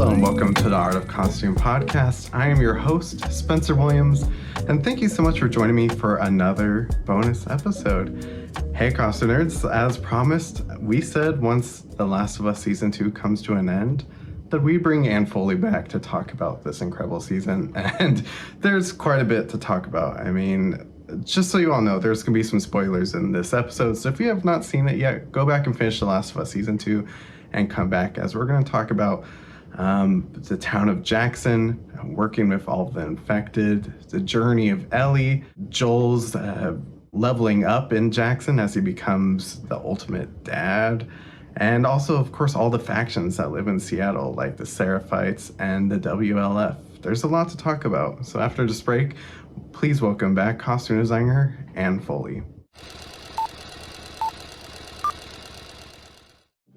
Hello and welcome to the Art of Costume podcast. I am your host, Spencer Williams, and thank you so much for joining me for another bonus episode. Hey, costume nerds, as promised, we said once The Last of Us Season 2 comes to an end, that we bring Ann Foley back to talk about this incredible season, and there's quite a bit to talk about. I mean, just so you all know, there's going to be some spoilers in this episode, so if you have not seen it yet, go back and finish The Last of Us Season 2 and come back, as we're going to talk about the town of Jackson, working with all the infected, the journey of Ellie, Joel's leveling up in Jackson as he becomes the ultimate dad, and also, of course, all the factions that live in Seattle, like the Seraphites and the W.L.F. There's a lot to talk about. So after this break, please welcome back costume designer Ann Foley.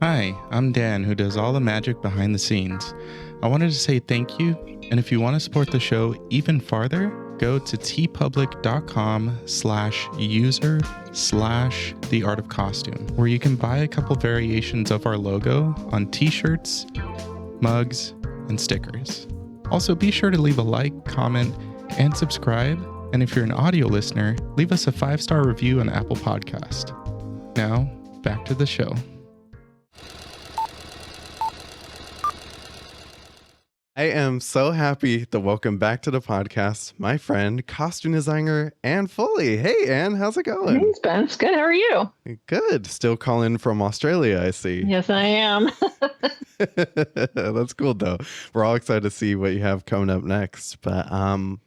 Hi, I'm Dan, who does all the magic behind the scenes. I wanted to say thank you, and if you want to support the show even farther, go to tpublic.com/user/theartofcostume, where you can buy a couple variations of our logo on t-shirts, mugs, and stickers. Also, be sure to leave a like, comment, and subscribe, and if you're an audio listener, leave us a 5-star review on Apple Podcast. Now, back to the show. I am so happy to welcome back to the podcast my friend, costume designer Ann Foley. Hey, Ann, how's it going? Hey, Spence. Good. How are you? Good. Still calling from Australia, I see. Yes, I am. That's cool, though. We're all excited to see what you have coming up next. But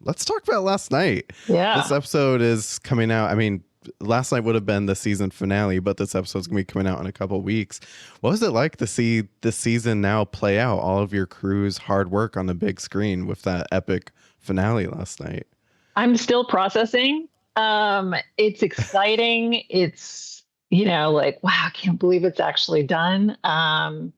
let's talk about last night. Yeah. This episode is coming out. I mean, last night would have been the season finale, but this episode's gonna be coming out in a couple of weeks. What was it like to see the season now play out, all of your crew's hard work on the big screen with that epic finale last night? I'm still processing. It's exciting. It's, like, wow, I can't believe it's actually done. And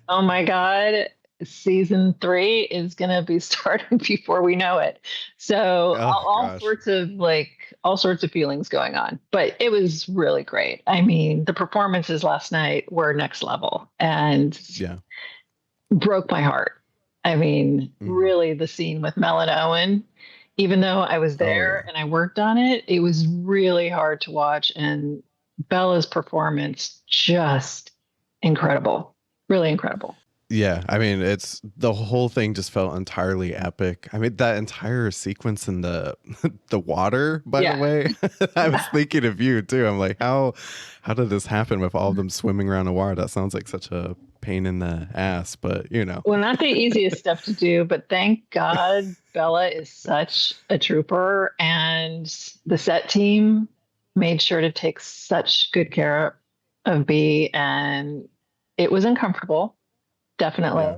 oh my God, season 3 is going to be starting before we know it. So all sorts of feelings going on, but it was really great. I mean, the performances last night were next level and broke my heart. I mean, really the scene with Mel and Owen, even though I was there and I worked on it, it was really hard to watch. And Bella's performance, just incredible, really incredible. Yeah, I mean, it's the whole thing just felt entirely epic. I mean, that entire sequence in the water, by the way, I was thinking of you too. I'm like, how did this happen with all of them swimming around the water? That sounds like such a pain in the ass, but Well, not the easiest stuff to do, but thank God Bella is such a trooper, and the set team made sure to take such good care of Bea, and it was uncomfortable. Definitely. Yeah.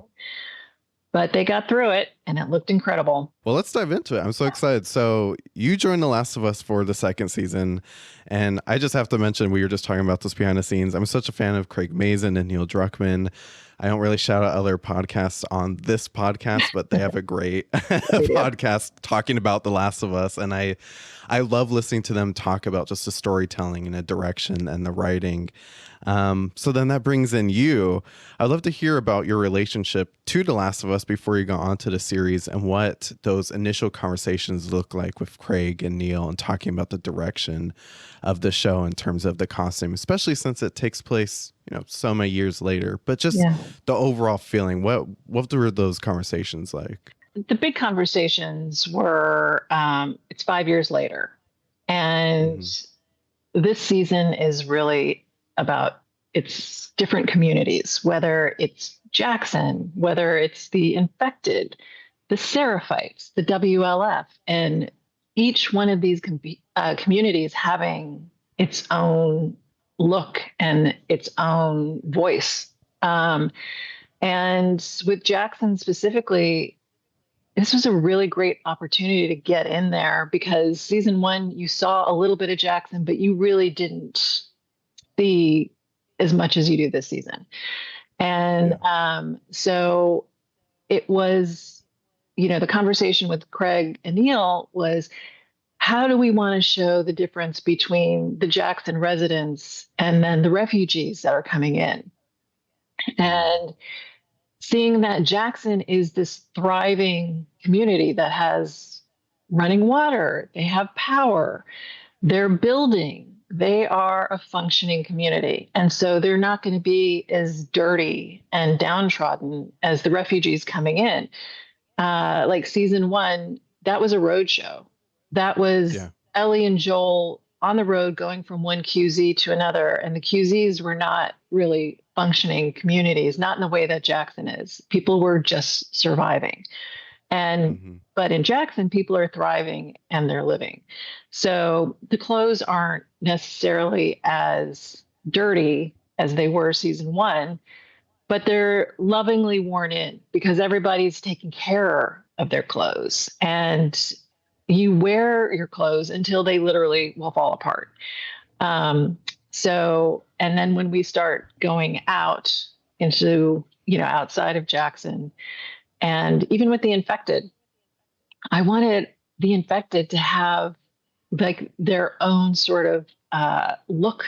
But they got through it and it looked incredible. Well, let's dive into it. I'm so excited. So you joined The Last of Us for the second season. And I just have to mention, we were just talking about this behind the scenes. I'm such a fan of Craig Mazin and Neil Druckmann. I don't really shout out other podcasts on this podcast, but they have a great podcast talking about The Last of Us. And I love listening to them talk about just the storytelling and the direction and the writing. So then that brings in you. I'd love to hear about your relationship to The Last of Us before you go on to the series and what those initial conversations look like with Craig and Neil and talking about the direction of the show in terms of the costume, especially since it takes place, so many years later, but just the overall feeling. What were those conversations like? The big conversations were, it's 5 years later, and this season is really about its different communities, whether it's Jackson, whether it's the infected, the Seraphites, the W.L.F, and each one of these communities having its own look and its own voice. And with Jackson specifically, this was a really great opportunity to get in there because season 1, you saw a little bit of Jackson, but you really didn't see as much as you do this season. And so it was, the conversation with Craig and Neil was, how do we want to show the difference between the Jackson residents and then the refugees that are coming in? And seeing that Jackson is this thriving community that has running water, they have power, they're building, they are a functioning community. And so they're not going to be as dirty and downtrodden as the refugees coming in. Like season 1, that was a road show. That was Ellie and Joel on the road going from one QZ to another. And the QZs were not really functioning communities, not in the way that Jackson is. People were just surviving. And but in Jackson, people are thriving and they're living. So the clothes aren't necessarily as dirty as they were season 1, but they're lovingly worn in because everybody's taking care of their clothes. And you wear your clothes until they literally will fall apart. And then when we start going out into, outside of Jackson, and even with the infected, I wanted the infected to have like their own sort of look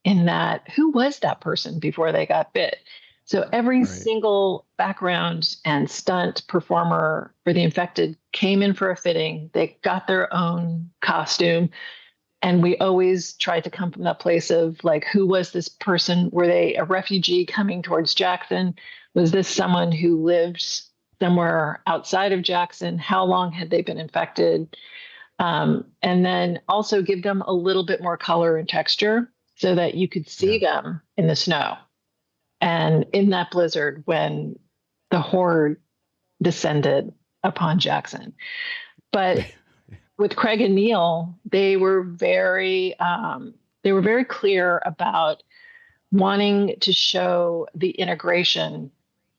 in that, who was that person before they got bit? So every single background and stunt performer for the infected came in for a fitting. They got their own costume. And we always tried to come from that place of like, who was this person? Were they a refugee coming towards Jackson? Was this someone who lived somewhere outside of Jackson? How long had they been infected? And then also give them a little bit more color and texture so that you could see them in the snow and in that blizzard when the horde descended upon Jackson. But with Craig and Neil, they were very clear about wanting to show the integration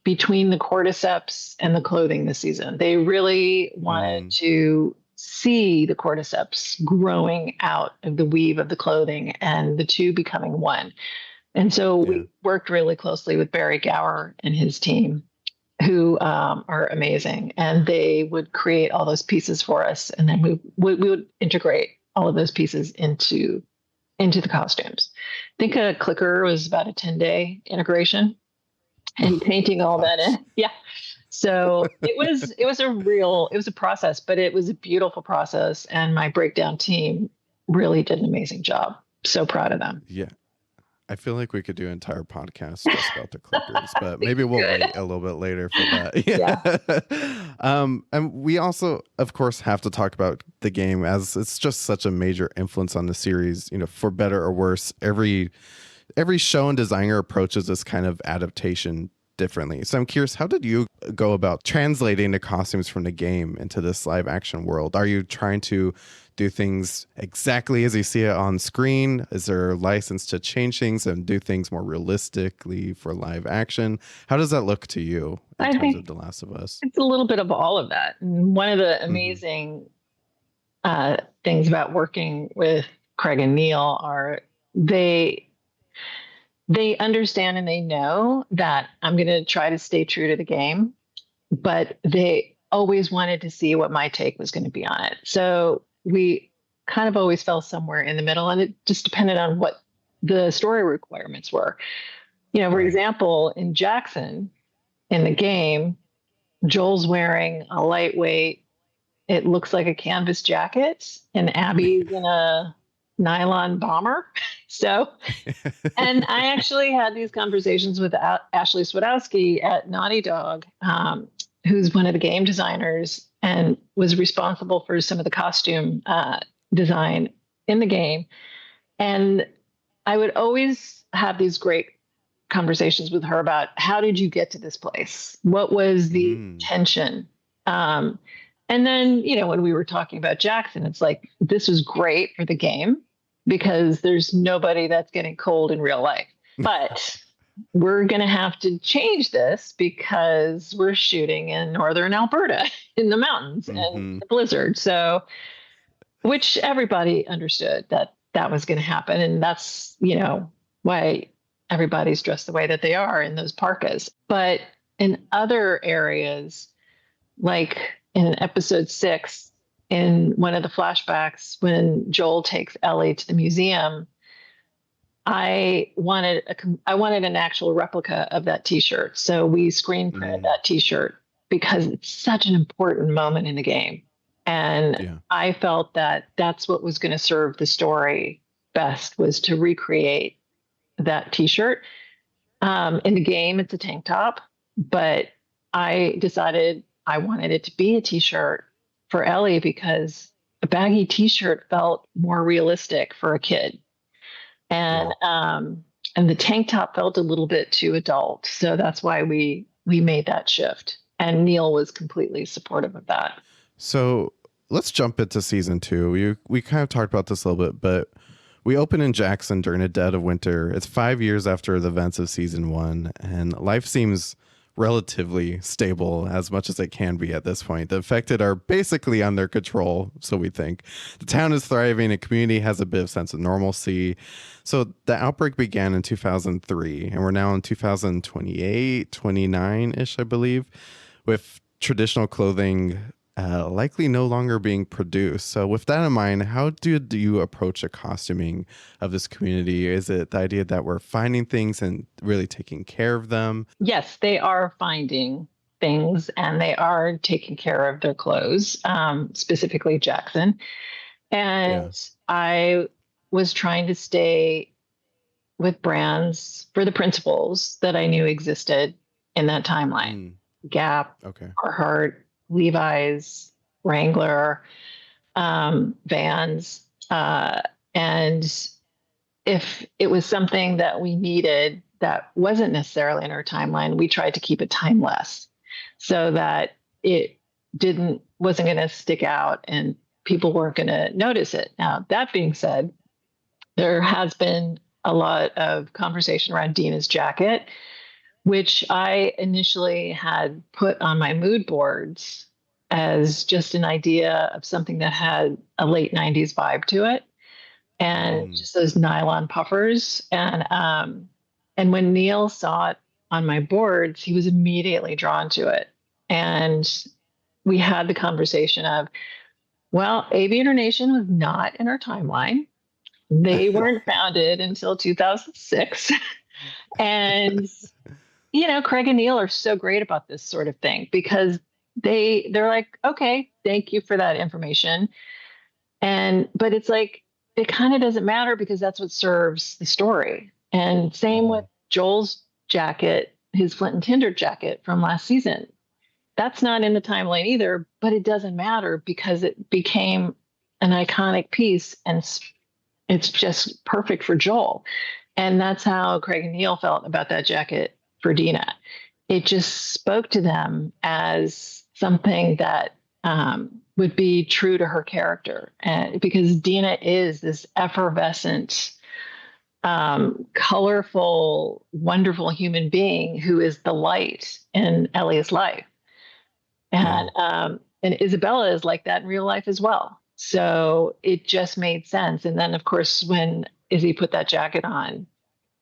between the cordyceps and the clothing this season. They really wanted to see the cordyceps growing out of the weave of the clothing and the two becoming one. And so we worked really closely with Barry Gower and his team, who are amazing. And they would create all those pieces for us. And then we would integrate all of those pieces into the costumes. I think a clicker was about a 10-day integration and painting all that in. Yeah. So it was a process, but it was a beautiful process. And my breakdown team really did an amazing job. So proud of them. Yeah. I feel like we could do an entire podcast just about the clickers, but maybe we'll wait a little bit later for that. Yeah. And we also, of course, have to talk about the game, as it's just such a major influence on the series, for better or worse. Every show and designer approaches this kind of adaptation differently. So I'm curious, how did you go about translating the costumes from the game into this live action world? Are you trying to do things exactly as you see it on screen? Is there a license to change things and do things more realistically for live action? How does that look to you in terms of The Last of Us? It's a little bit of all of that. And one of the amazing things about working with Craig and Neil are they understand and they know that I'm going to try to stay true to the game, but they always wanted to see what my take was going to be on it. So we kind of always fell somewhere in the middle, and it just depended on what the story requirements were. For example, in Jackson, in the game, Joel's wearing a lightweight, it looks like a canvas jacket, and Abby's in a nylon bomber. So, and I actually had these conversations with Ashley Swadowski at Naughty Dog, who's one of the game designers and was responsible for some of the costume design in the game. And I would always have these great conversations with her about, how did you get to this place? What was the tension? And then, when we were talking about Jackson, it's like, this was great for the game because there's nobody that's getting cold in real life. But we're going to have to change this because we're shooting in northern Alberta in the mountains and the blizzard. So, which everybody understood that was going to happen. And that's, why everybody's dressed the way that they are in those parkas. But in other areas, like in episode 6, in one of the flashbacks, when Joel takes Ellie to the museum, I wanted an actual replica of that T-shirt. So we screen printed that T-shirt because it's such an important moment in the game. And Yeah. I felt that that's what was going to serve the story best, was to recreate that T-shirt. In the game, it's a tank top, but I decided I wanted it to be a T-shirt for Ellie because a baggy T-shirt felt more realistic for a kid, and and the tank top felt a little bit too adult. So that's why we made that shift. And Neil was completely supportive of that. So let's jump into season 2. We kind of talked about this a little bit, but we open in Jackson during the dead of winter. It's 5 years after the events of season 1, and life seems relatively stable as much as it can be at this point. The affected are basically under control, so we think. The town is thriving, and community has a bit of sense of normalcy. So the outbreak began in 2003, and we're now in 2028, 29-ish, I believe, with traditional clothing likely no longer being produced. So with that in mind, how do you approach the costuming of this community? Is it the idea that we're finding things and really taking care of them? Yes, they are finding things and they are taking care of their clothes, specifically Jackson. And I was trying to stay with brands for the principles that I knew existed in that timeline. Gap, Carhartt, Levi's, Wrangler, Vans. And if it was something that we needed that wasn't necessarily in our timeline, we tried to keep it timeless so that it wasn't going to stick out and people weren't going to notice it. Now, that being said, there has been a lot of conversation around Dina's jacket, which I initially had put on my mood boards as just an idea of something that had a late 90s vibe to it, and just those nylon puffers. And when Neil saw it on my boards, he was immediately drawn to it. And we had the conversation of, well, Aviator Nation was not in our timeline. They weren't founded until 2006. And Craig and Neil are so great about this sort of thing because they're like, okay, thank you for that information. But it's like, it kind of doesn't matter because that's what serves the story. And same with Joel's jacket, his Flint and Tinder jacket from last season. That's not in the timeline either, but it doesn't matter because it became an iconic piece and it's just perfect for Joel. And that's how Craig and Neil felt about that jacket for Dina. It just spoke to them as something that would be true to her character. And because Dina is this effervescent, colorful, wonderful human being who is the light in Ellie's life. And Isabella is like that in real life as well. So it just made sense. And then, of course, when Izzy put that jacket on,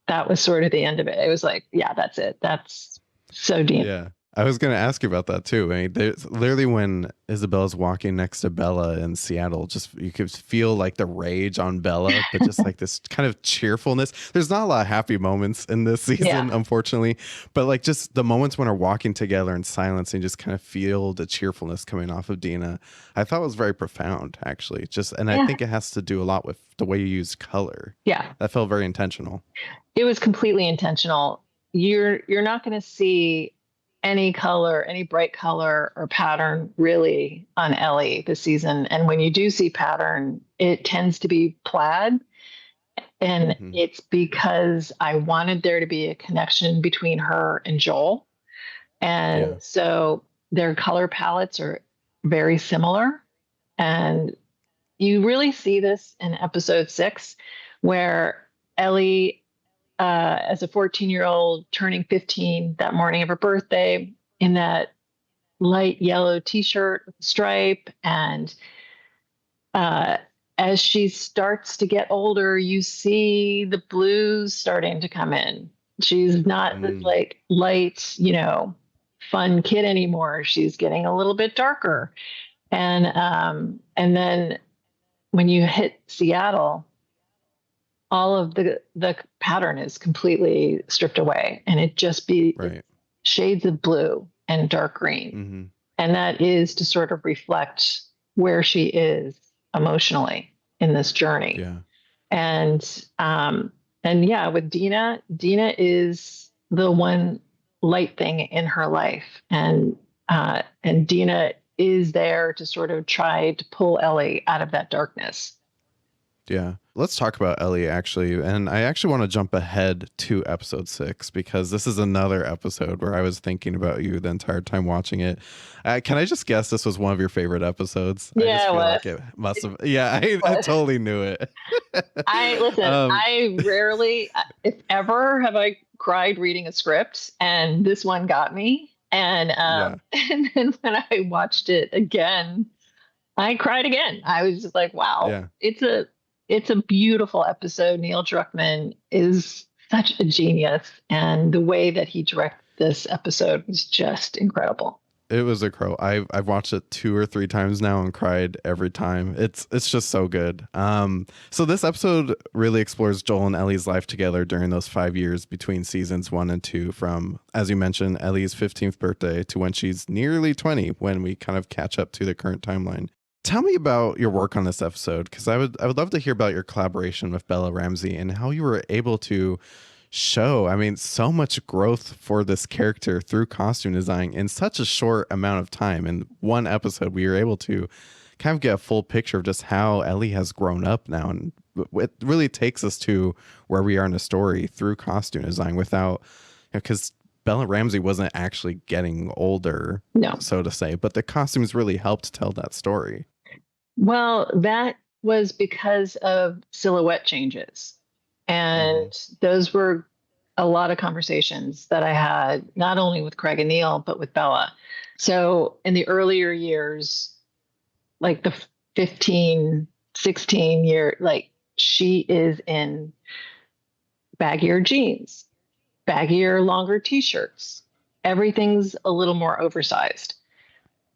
that was sort of the end of it. It was like, yeah, that's it. That's so Dina. Yeah. I was going to ask you about that too. I mean, there's literally when Isabella's walking next to Bella in Seattle, just you could feel like the rage on Bella, but just like this kind of cheerfulness. There's not a lot of happy moments in this season, unfortunately, but like just the moments when they're walking together in silence and just kind of feel the cheerfulness coming off of Dina, I thought was very profound, actually. I think it has to do a lot with the way you use color. Yeah, that felt very intentional. It was completely intentional. You're not going to see any color, any bright color or pattern really on Ellie this season. And when you do see pattern, it tends to be plaid. And it's because I wanted there to be a connection between her and Joel. And so their color palettes are very similar. And you really see this in episode 6, where Ellie, as a 14-year-old turning 15 that morning of her birthday, in that light yellow t-shirt with a stripe. And as she starts to get older, you see the blues starting to come in. She's not this like light, fun kid anymore. She's getting a little bit darker. And then when you hit Seattle, all of the pattern is completely stripped away, and it just be Right. shades of blue and dark green. Mm-hmm. And that is to sort of reflect where she is emotionally in this journey. Yeah. And yeah, with Dina is the one light thing in her life, and Dina is there to sort of try to pull Ellie out of that darkness. Yeah. Let's talk about Ellie, actually. And I actually want to jump ahead to episode 6, because this is another episode where I was thinking about you the entire time watching it. Can I just guess this was one of your favorite episodes? Yeah, I just feel it like it must have. Yeah, I totally knew it. I rarely, if ever, have I cried reading a script, and this one got me. And and then when I watched it again, I cried again. I was just like, wow, it's a beautiful episode. Neil Druckmann is such a genius, and the way that he directed this episode was just incredible. It was a crow. I've watched it 2 or 3 times now and cried every time. It's just so good. So this episode really explores Joel and Ellie's life together during those 5 years between seasons 1 and 2, from, as you mentioned, Ellie's 15th birthday to when she's nearly 20, when we kind of catch up to the current timeline. Tell me about your work on this episode, because I would love to hear about your collaboration with Bella Ramsey and how you were able to show, so much growth for this character through costume design in such a short amount of time. In one episode, we were able to kind of get a full picture of just how Ellie has grown up now. And it really takes us to where we are in the story through costume design without, because Bella Ramsey wasn't actually getting older, so to say, but the costumes really helped tell that story. Well, that was because of silhouette changes. And those were a lot of conversations that I had, not only with Craig and Neil, but with Bella. So in the earlier years, like the 15, 16 year, like she is in baggier jeans, baggier, longer t-shirts. Everything's a little more oversized.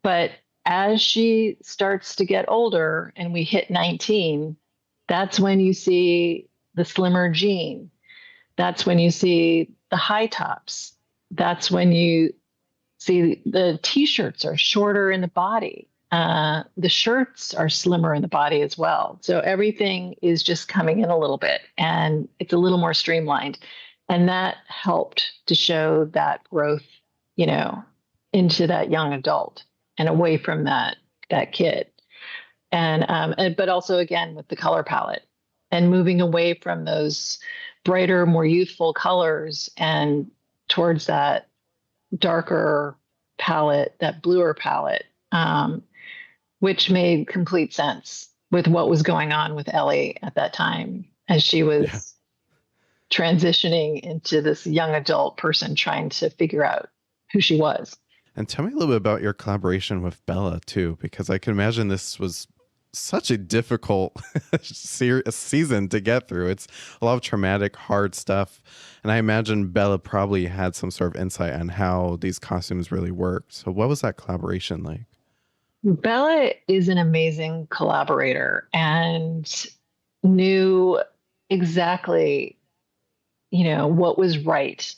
But as she starts to get older and we hit 19, that's when you see the slimmer jean. That's when you see the high tops. That's when you see the t-shirts are shorter in the body. The shirts are slimmer in the body as well. So everything is just coming in a little bit, and it's a little more streamlined. And that helped to show that growth, into that young adult and away from that kid. And but also, again, with the color palette and moving away from those brighter, more youthful colors and towards that darker palette, that bluer palette, which made complete sense with what was going on with Ellie at that time as she was transitioning into this young adult person trying to figure out who she was. And tell me a little bit about your collaboration with Bella too, because I can imagine this was such a difficult season to get through. It's a lot of traumatic, hard stuff. And I imagine Bella probably had some sort of insight on how these costumes really worked. So what was that collaboration like? Bella is an amazing collaborator and knew exactly, what was right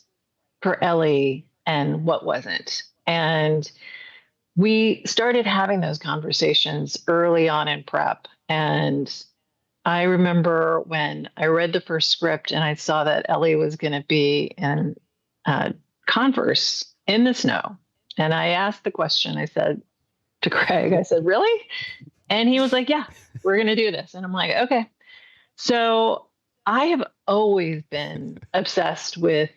for Ellie and what wasn't. And we started having those conversations early on in prep. And I remember when I read the first script and I saw that Ellie was going to be in Converse in the snow. And I asked the question, I said to Craig, I said, really? And he was like, yeah, we're going to do this. And I'm like, okay. So I have always been obsessed with,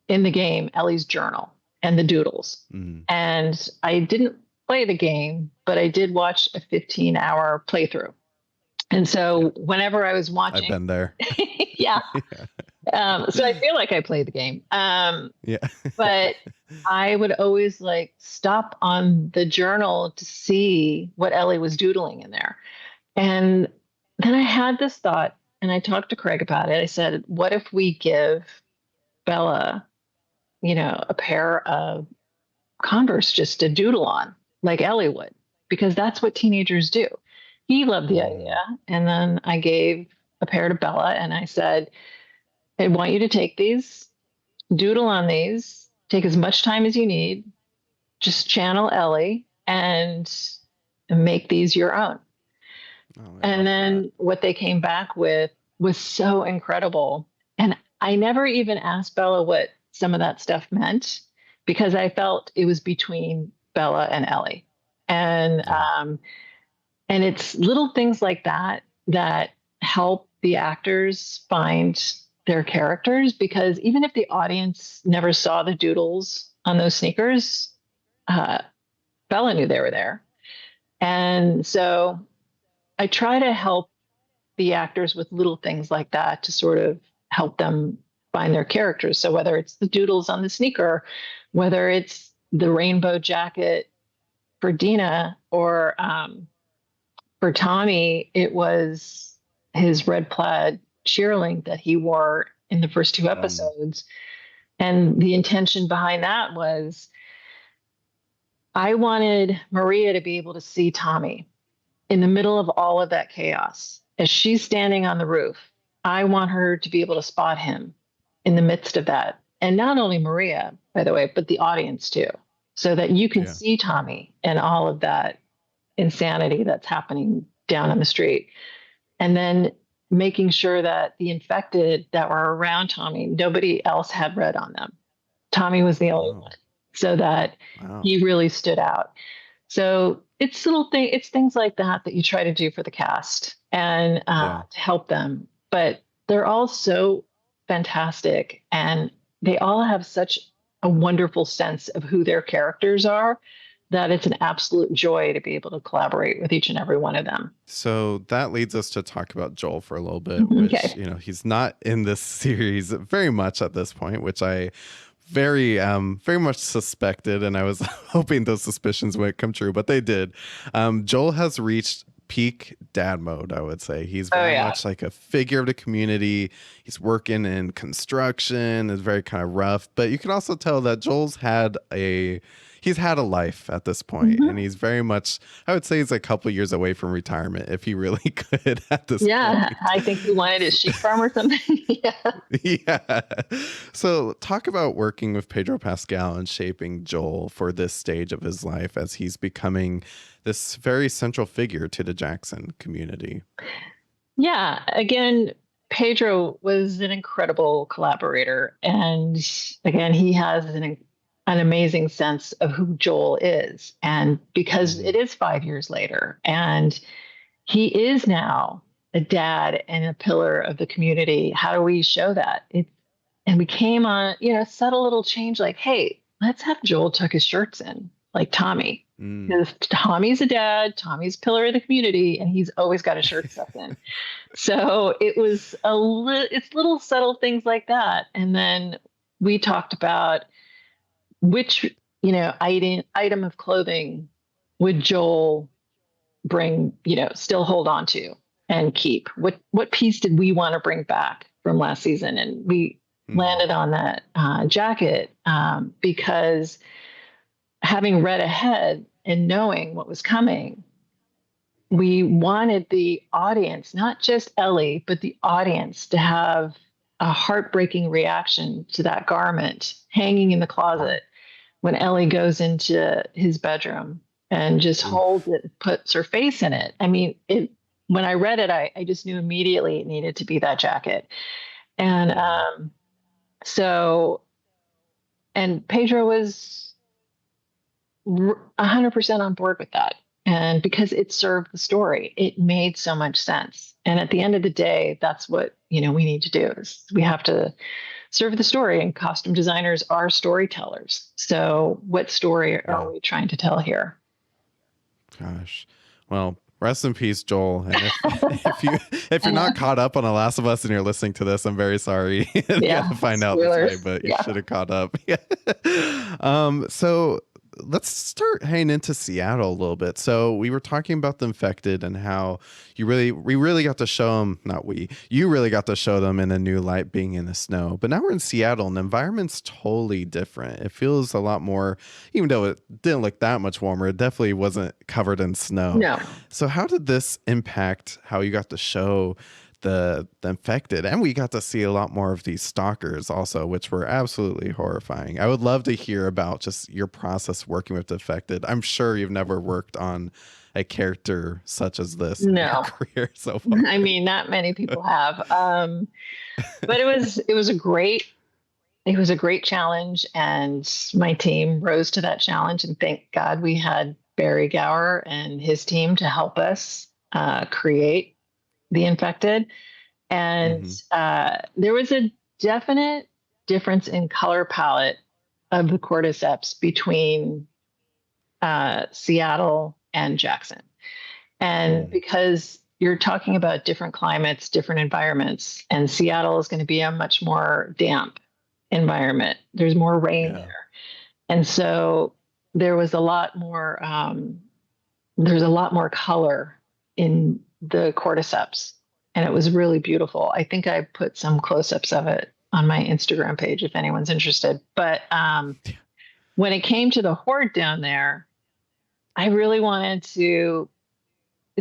in the game, Ellie's journal and the doodles. And I didn't play the game, but I did watch a 15-hour playthrough. And so whenever I was watching, I've been there. Yeah. So I feel like I played the game. But I would always stop on the journal to see what Ellie was doodling in there. And then I had this thought, and I talked to Craig about it. I said, what if we give Bella, a pair of Converse just to doodle on, like Ellie would, because that's what teenagers do. He loved the idea. And then I gave a pair to Bella, and I said, I want you to take these, doodle on these, take as much time as you need, just channel Ellie and make these your own. Oh, And then what they came back with was so incredible. And I never even asked Bella what some of that stuff meant because I felt it was between Bella and Ellie. And it's little things like that that help the actors find their characters, because even if the audience never saw the doodles on those sneakers, Bella knew they were there. And so I try to help the actors with little things like that to sort of help them find their characters. So whether it's the doodles on the sneaker, whether it's the rainbow jacket for Dina, or for Tommy, it was his red plaid shearling that he wore in the first two episodes. And the intention behind that was I wanted Maria to be able to see Tommy in the middle of all of that chaos. As she's standing on the roof, I want her to be able to spot him in the midst of that. And not only Maria, by the way, but the audience too, so that you can see Tommy and all of that insanity that's happening down on the street. And then making sure that the infected that were around Tommy, nobody else had red on them. Tommy was the only one, so that he really stood out. So it's it's things like that that you try to do for the cast and to help them. But they're all so fantastic, and they all have such a wonderful sense of who their characters are that it's an absolute joy to be able to collaborate with each and every one of them. So that leads us to talk about Joel for a little bit, which, he's not in this series very much at this point, which I very much suspected, and I was hoping those suspicions would come true, but they did. Joel has reached peak dad mode, I would say. He's very much like a figure of the community. He's working in construction. It's very kind of rough, but you can also tell that Joel's had a life at this point, and he's very much, I would say he's a couple years away from retirement if he really could at this point. I think he wanted a sheep farm or something. Yeah. So talk about working with Pedro Pascal and shaping Joel for this stage of his life as he's becoming this very central figure to the Jackson community. Yeah. Again, Pedro was an incredible collaborator. And again, he has an amazing sense of who Joel is. And because it is 5 years later, and he is now a dad and a pillar of the community, how do we show that? And we came on, subtle little change like, hey, let's have Joel tuck his shirts in like Tommy. Because Tommy's a dad, Tommy's a pillar of the community, and he's always got a shirt tucked in. So it was it's little subtle things like that. And then we talked about which, item of clothing would Joel bring, still hold on to and keep? What piece did we want to bring back from last season? And we landed on that jacket because having read ahead and knowing what was coming, we wanted the audience, not just Ellie, but the audience to have a heartbreaking reaction to that garment hanging in the closet when Ellie goes into his bedroom and just holds it, puts her face in it. I mean, when I read it, I just knew immediately it needed to be that jacket. And and Pedro was 100% on board with that. And because it served the story, it made so much sense. And at the end of the day, that's what, we need to do is we have to serve the story, and costume designers are storytellers. So what story are we trying to tell here? Gosh, well, rest in peace, Joel. And if you're not caught up on The Last of Us and you're listening to this, I'm very sorry. You have to find out this way, but you should have caught up. So let's start heading into Seattle a little bit. So we were talking about the infected and how we really got to show them, you really got to show them in a new light being in the snow. But now we're in Seattle and the environment's totally different. It feels a lot more, even though it didn't look that much warmer, it definitely wasn't covered in snow. No. So how did this impact how you got to show the infected, and we got to see a lot more of these stalkers also, which were absolutely horrifying. I would love to hear about just your process working with the infected. I'm sure you've never worked on a character such as this in your No, career so far. I mean, not many people have. But it was a great challenge, and my team rose to that challenge. And thank God we had Barry Gower and his team to help us create the infected. And there was a definite difference in color palette of the cordyceps between Seattle and Jackson. And because you're talking about different climates, different environments, and Seattle is going to be a much more damp environment. There's more rain there. And so there was a lot more, there's a lot more color in the cordyceps. And it was really beautiful. I think I put some close-ups of it on my Instagram page if anyone's interested. But when it came to the horde down there, I really wanted to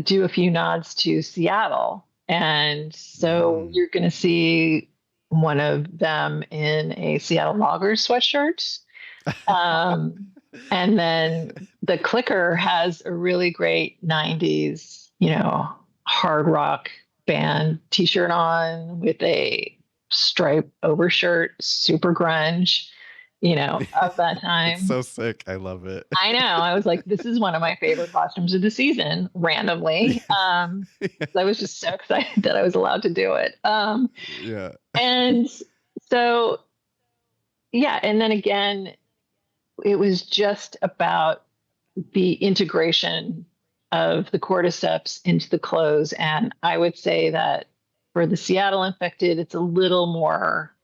do a few nods to Seattle. And so you're going to see one of them in a Seattle Loggers sweatshirt. And then the clicker has a really great 90s, hard rock band t-shirt on with a stripe overshirt, super grunge, of that time. It's so sick. I love it. I know. I was like, this is one of my favorite costumes of the season, randomly. I was just so excited that I was allowed to do it. And so, and then again, it was just about the integration of the cordyceps into the clothes. And I would say that for the Seattle infected, it's a little more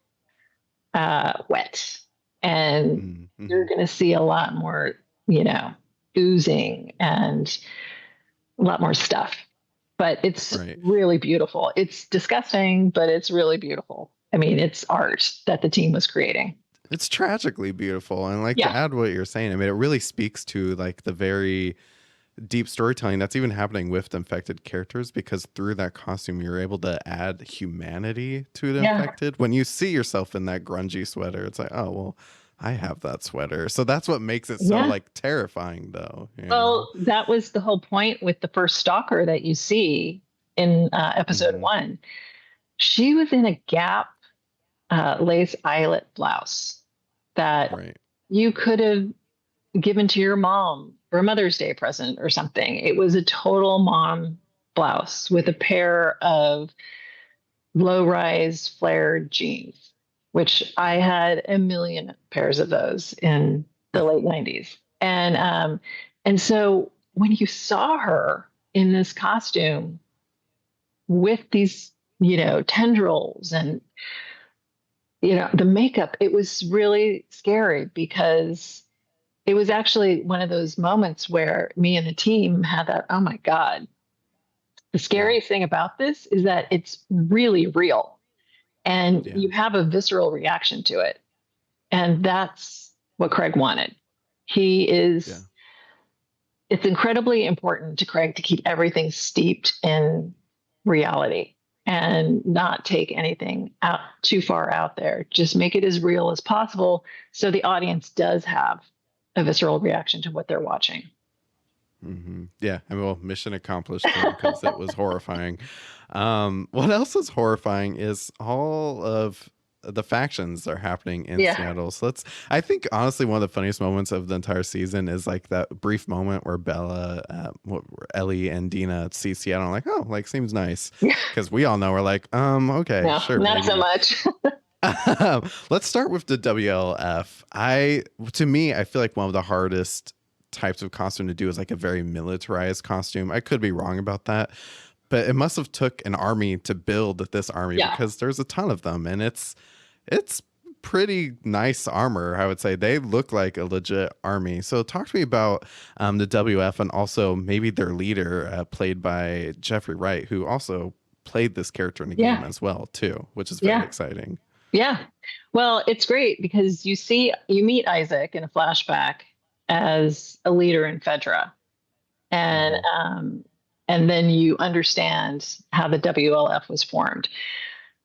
wet. And you're going to see a lot more, oozing and a lot more stuff. But it's really beautiful. It's disgusting, but it's really beautiful. I mean, it's art that the team was creating. It's tragically beautiful. And to add what you're saying, I mean, it really speaks to the very deep storytelling that's even happening with the infected characters, because through that costume you're able to add humanity to the infected. When you see yourself in that grungy sweater, it's like, oh well, I have that sweater. So that's what makes it so terrifying though. Well, that was the whole point with the first stalker that you see in episode 1. She was in a Gap lace eyelet blouse that you could have given to your mom for a Mother's Day present or something. It was a total mom blouse with a pair of low-rise flared jeans, which I had a million pairs of those in the late 90s. And so when you saw her in this costume with these, tendrils and, the makeup, it was really scary, because it was actually one of those moments where me and the team had that, oh my God. The scariest thing about this is that it's really real, and you have a visceral reaction to it. And that's what Craig wanted. It's incredibly important to Craig to keep everything steeped in reality and not take anything out too far out there. Just make it as real as possible so the audience does have a visceral reaction to what they're watching. Yeah, I mean, well, mission accomplished because it was horrifying. What else is horrifying is all of the factions are happening in Seattle. So I think honestly, one of the funniest moments of the entire season is that brief moment where Ellie and Dina see Seattle. I'm like, oh, seems nice. Because we all know we're like, okay, no, sure. Not so much. Let's start with the W.L.F. To me, I feel like one of the hardest types of costume to do is a very militarized costume. I could be wrong about that, but it must have took an army to build this army, because there's a ton of them, and it's pretty nice armor. I would say they look like a legit army. So talk to me about the W.F. and also maybe their leader, played by Jeffrey Wright, who also played this character in the game as well too, which is very exciting. Yeah. Well, it's great because you meet Isaac in a flashback as a leader in Fedra. And And then you understand how the W.L.F was formed.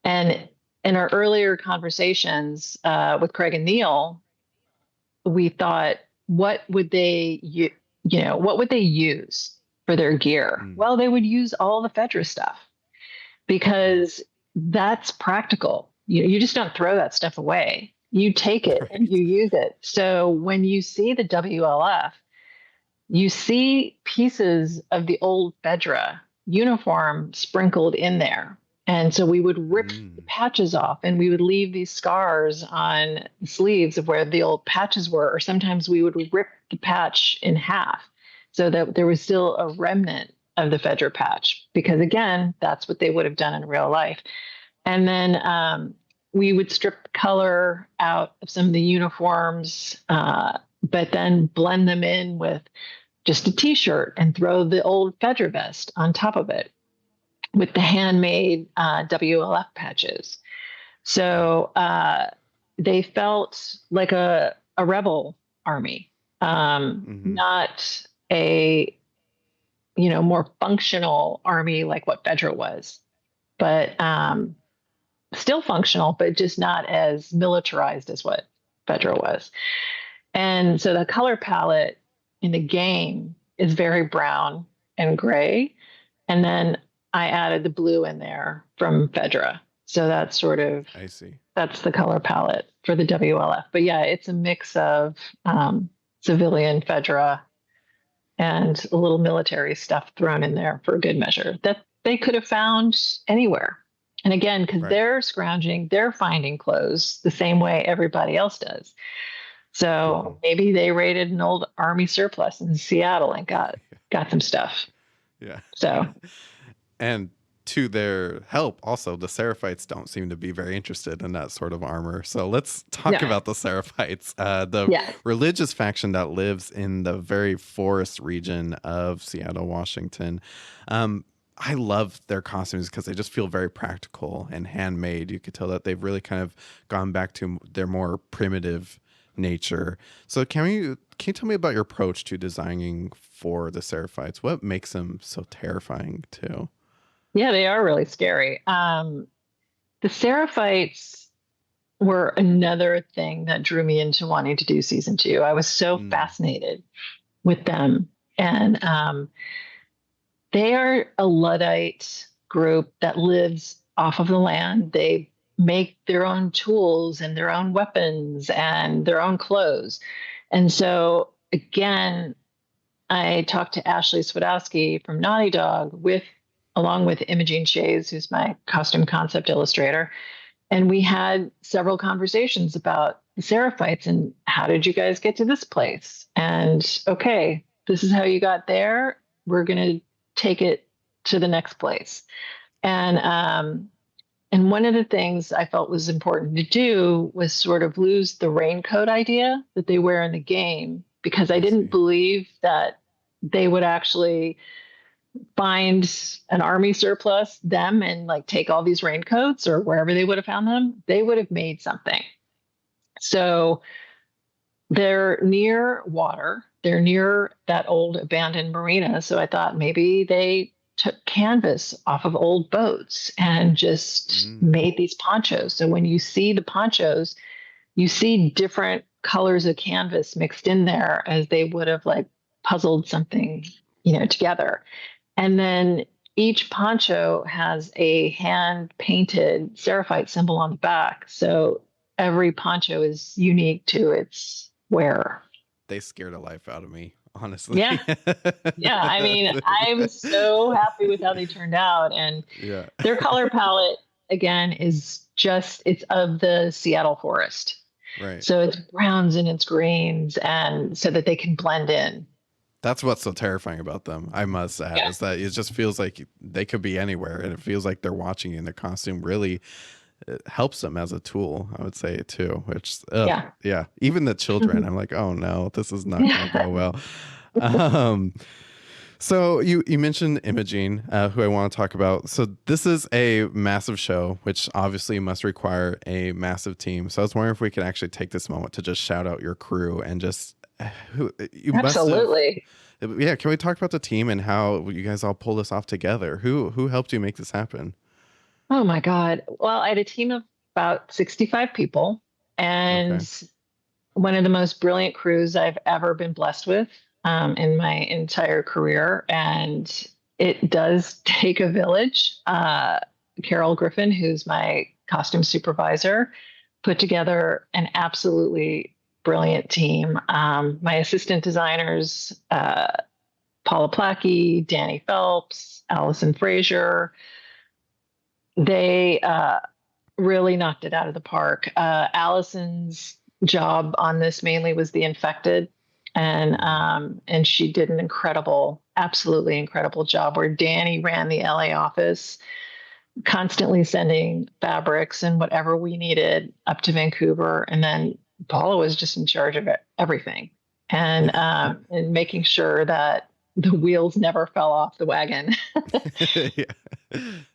And in our earlier conversations with Craig and Neil, we thought, what would they, what would they use for their gear? Well, they would use all the Fedra stuff because that's practical. You just don't throw that stuff away. You take it and you use it. So when you see the W.L.F, you see pieces of the old Fedra uniform sprinkled in there. And so we would rip the patches off and we would leave these scars on the sleeves of where the old patches were, or sometimes we would rip the patch in half so that there was still a remnant of the Fedra patch, because again, that's what they would have done in real life. And then we would strip the color out of some of the uniforms, but then blend them in with just a t-shirt and throw the old Fedra vest on top of it with the handmade W.L.F patches. So they felt like a rebel army, not a more functional army like what Pedro was, but still functional, but just not as militarized as what Pedro was. And so the color palette in the game is very brown and gray. And then I added the blue in there from Fedra. So that's sort of, I see. That's the color palette for the W.L.F. But yeah, it's a mix of civilian Fedra and a little military stuff thrown in there for good measure that they could have found anywhere. And again, because they're scrounging, they're finding clothes the same way everybody else does. So maybe they raided an old army surplus in Seattle and got some stuff. Yeah. So, and to their help, also, the Seraphites don't seem to be very interested in that sort of armor. So let's talk about the Seraphites, the religious faction that lives in the very forest region of Seattle, Washington. I love their costumes because they just feel very practical and handmade. You could tell that they've really kind of gone back to their more primitive nature. So can you tell me about your approach to designing for the Seraphites? What makes them so terrifying too? Yeah, they are really scary. The Seraphites were another thing that drew me into wanting to do season 2. I was so fascinated with them. And they are a Luddite group that lives off of the land. They make their own tools and their own weapons and their own clothes. And so, again, I talked to Ashley Swadowski from Naughty Dog along with Imogene Shays, who's my costume concept illustrator. And we had several conversations about the Seraphites and how did you guys get to this place? And okay, this is how you got there. We're going to take it to the next place. And one of the things I felt was important to do was sort of lose the raincoat idea that they wear in the game, because I didn't believe that they would actually find an army surplus, them, and like take all these raincoats or wherever they would have found them. They would have made something. So they're near water. They're near that old abandoned marina. So I thought maybe they took canvas off of old boats and just made these ponchos. So when you see the ponchos, you see different colors of canvas mixed in there as they would have like puzzled something, together. And then each poncho has a hand painted Seraphite symbol on the back. So every poncho is unique to its wearer. They scared the life out of me, honestly. Yeah. Yeah. I mean, I'm so happy with how they turned out. And their color palette, again, is it's of the Seattle forest. Right. So it's browns and it's greens, and so that they can blend in. That's what's so terrifying about them, I must add, is that it just feels like they could be anywhere, and it feels like they're watching you, and their costume really helps them as a tool, I would say, too. Which, even the children, I'm like, oh no, this is not going to go well. So you mentioned Imogene, who I want to talk about. So this is a massive show, which obviously must require a massive team. So I was wondering if we could actually take this moment to just shout out your crew and just You must have. Absolutely. Yeah, can we talk about the team and how you guys all pull this off together? Who helped you make this happen? Oh my God. Well, I had a team of about 65 people Okay. and one of the most brilliant crews I've ever been blessed with in my entire career. And it does take a village. Carol Griffin, who's my costume supervisor, put together an absolutely brilliant team. My assistant designers, Paula Plackey, Danny Phelps, Allison Frazier, they really knocked it out of the park. Allison's job on this mainly was the infected, and she did an incredible, absolutely incredible job. Where Danny ran the LA office, constantly sending fabrics and whatever we needed up to Vancouver, and then Paula was just in charge of everything, and making sure that the wheels never fell off the wagon. Yeah.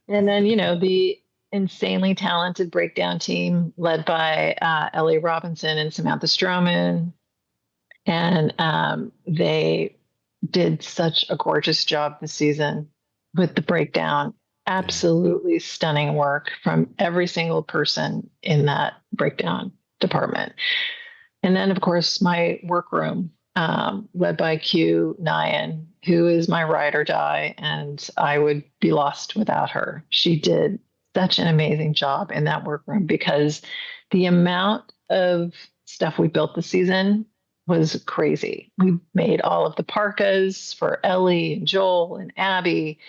And then, the insanely talented breakdown team led by Ellie Robinson and Samantha Stroman. And they did such a gorgeous job this season with the breakdown. Absolutely stunning work from every single person in that breakdown department. And then, of course, my workroom, led by Q Nyan, who is my ride or die, and I would be lost without her. She did such an amazing job in that workroom because the amount of stuff we built this season was crazy. We made all of the parkas for Ellie and Joel and Abby,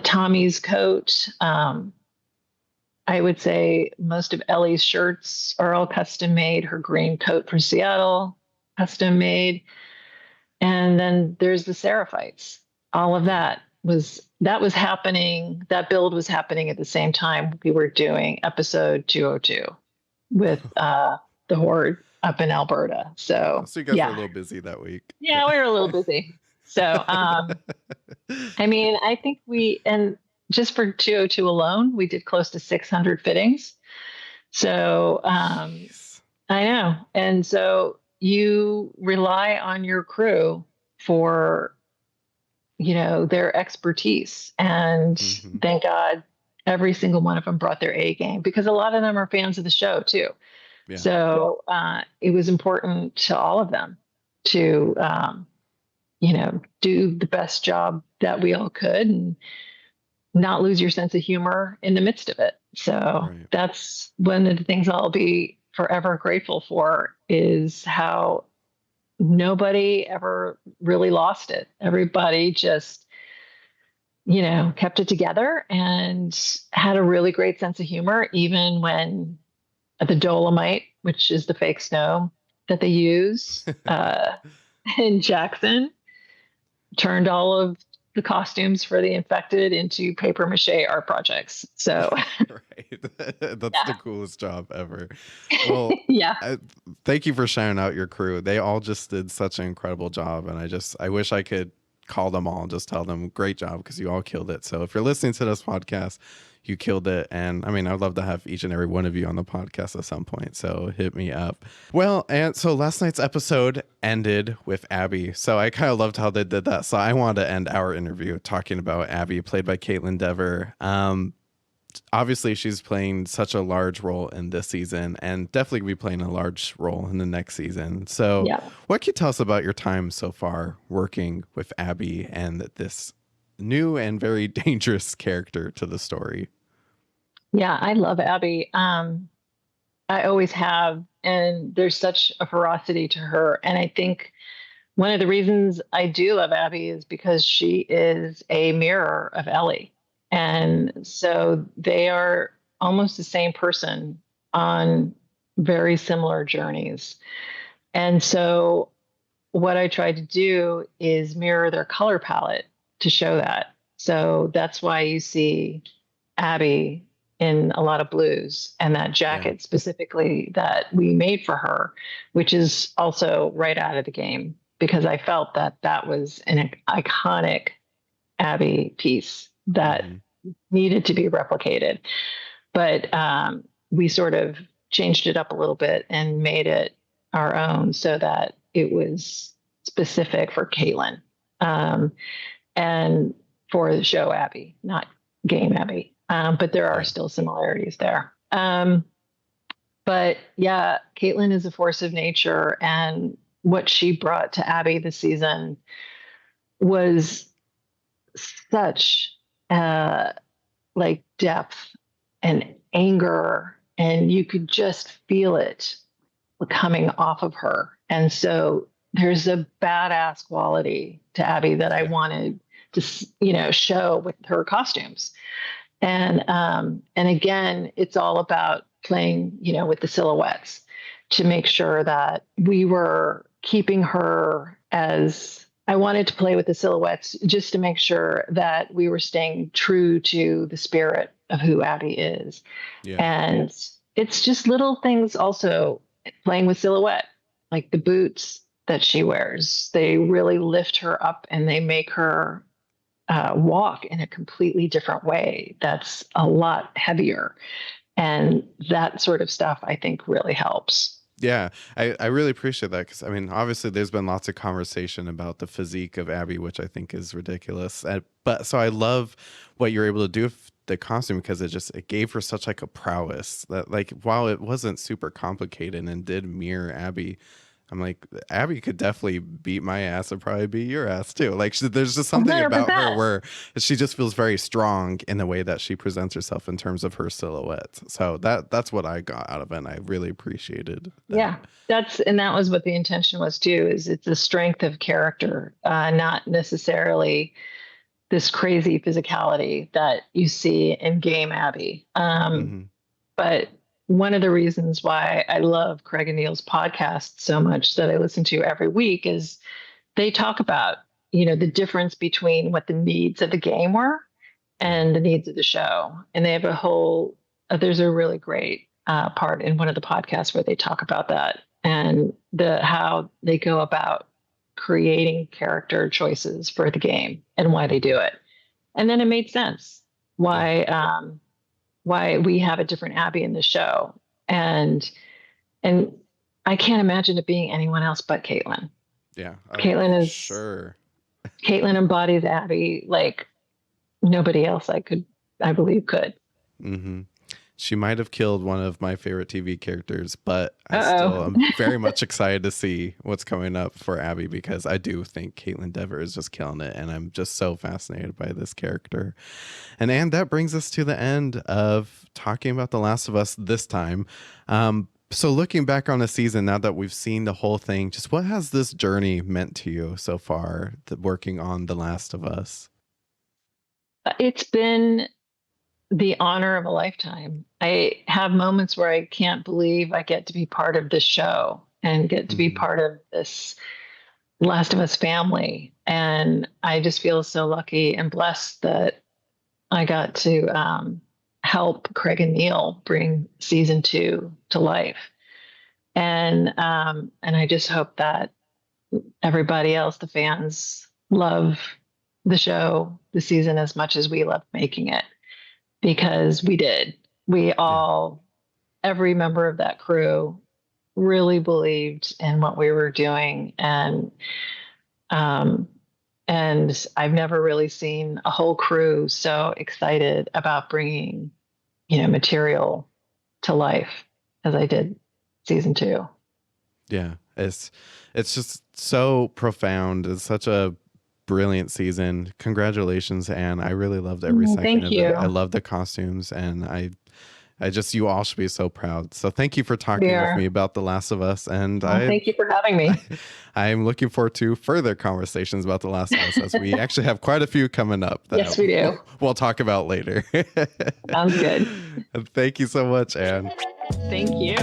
Tommy's coat. I would say most of Ellie's shirts are all custom made. Her green coat for Seattle, custom made. And then there's the Seraphites. All of that was happening. That build was happening at the same time we were doing episode 202 with the Horde up in Alberta. So you guys were a little busy that week. Yeah, we were a little busy. So I mean, I think and just for 202 alone, we did close to 600 fittings. So I know. And so you rely on your crew for, their expertise. And thank God every single one of them brought their A game, because a lot of them are fans of the show too. Yeah. So it was important to all of them to, do the best job that we all could and not lose your sense of humor in the midst of it. So that's one of the things I'll be forever grateful for, is how nobody ever really lost it. Everybody just, kept it together and had a really great sense of humor, even when the Dolomite, which is the fake snow that they use in Jackson, turned all of the costumes for the infected into paper mache art projects. So that's the coolest job ever. Well, yeah. Thank you for shouting out your crew. They all just did such an incredible job. And I wish I could call them all and just tell them great job, because you all killed it. So if you're listening to this podcast, you killed it. And I mean, I'd love to have each and every one of you on the podcast at some point. So hit me up. Well, and so last night's episode ended with Abby. So I kind of loved how they did that. So I wanted to end our interview talking about Abby, played by Kaitlyn Dever. Obviously, she's playing such a large role in this season, and definitely be playing a large role in the next season. So what can you tell us about your time so far working with Abby and this new and very dangerous character to the story? Yeah, I love Abby. I always have. And there's such a ferocity to her. And I think one of the reasons I do love Abby is because she is a mirror of Ellie. And so they are almost the same person on very similar journeys. And so what I try to do is mirror their color palette to show that. So that's why you see Abby in a lot of blues, and that jacket specifically that we made for her, which is also right out of the game, because I felt that that was an iconic Abby piece that needed to be replicated. But we sort of changed it up a little bit and made it our own, so that it was specific for Kaitlyn, and for the show Abby, not game Abby. But there are still similarities there. But yeah, Kaitlyn is a force of nature, and what she brought to Abby this season was such like depth and anger, and you could just feel it coming off of her. And so there's a badass quality to Abby that I wanted to, show with her costumes. And again, it's all about playing, with the silhouettes to make sure that we were keeping her as I wanted to play with the silhouettes just to make sure that we were staying true to the spirit of who Abby is. Yeah. And it's just little things also playing with silhouette, like the boots that she wears. They really lift her up and they make her walk in a completely different way. That's a lot heavier. And that sort of stuff, I think, really helps. Yeah, I really appreciate that because, obviously there's been lots of conversation about the physique of Abby, which I think is ridiculous. But so I love what you're able to do with the costume because it gave her such like a prowess that, like, while it wasn't super complicated and did mirror Abby, I'm like, Abby could definitely beat my ass and probably beat your ass too. Like there's just something 100%. About her where she just feels very strong in the way that she presents herself in terms of her silhouette. So that's what I got out of it. And I really appreciated that. Yeah, that was what the intention was too, is it's the strength of character, not necessarily this crazy physicality that you see in game Abby. But one of the reasons why I love Craig and Neil's podcast so much that I listen to every week is they talk about, the difference between what the needs of the game were and the needs of the show. And they have there's a really great part in one of the podcasts where they talk about that and how they go about creating character choices for the game and why they do it. And then it made sense why we have a different Abby in the show. And I can't imagine it being anyone else but Kaitlyn. Yeah. Kaitlyn is sure. Kaitlyn embodies Abby like nobody else I believe could. Mm-hmm. She might have killed one of my favorite TV characters, but I still am very much excited to see what's coming up for Abby because I do think Kaitlyn Dever is just killing it, and I'm just so fascinated by this character. And that brings us to the end of talking about The Last of Us this time. So looking back on the season, now that we've seen the whole thing, just what has this journey meant to you so far, working on The Last of Us? It's been the honor of a lifetime. I have moments where I can't believe I get to be part of this show and get to be part of this Last of Us family. And I just feel so lucky and blessed that I got to help Craig and Neil bring season 2 to life. And I just hope that everybody else, the fans, love the show, the season as much as we loved making it. Because we did. Every member of that crew really believed in what we were doing. And I've never really seen a whole crew so excited about bringing, material to life as I did season 2. Yeah. It's just so profound. It's such a brilliant season. Congratulations, Anne. I really loved every second of it. I love the costumes, and you all should be so proud. So thank you for talking with me about The Last of Us. And thank you for having me. I'm looking forward to further conversations about The Last of Us, as we actually have quite a few coming up. Yes, we do. We'll talk about later. Sounds good. Thank you so much, Anne. Thank you.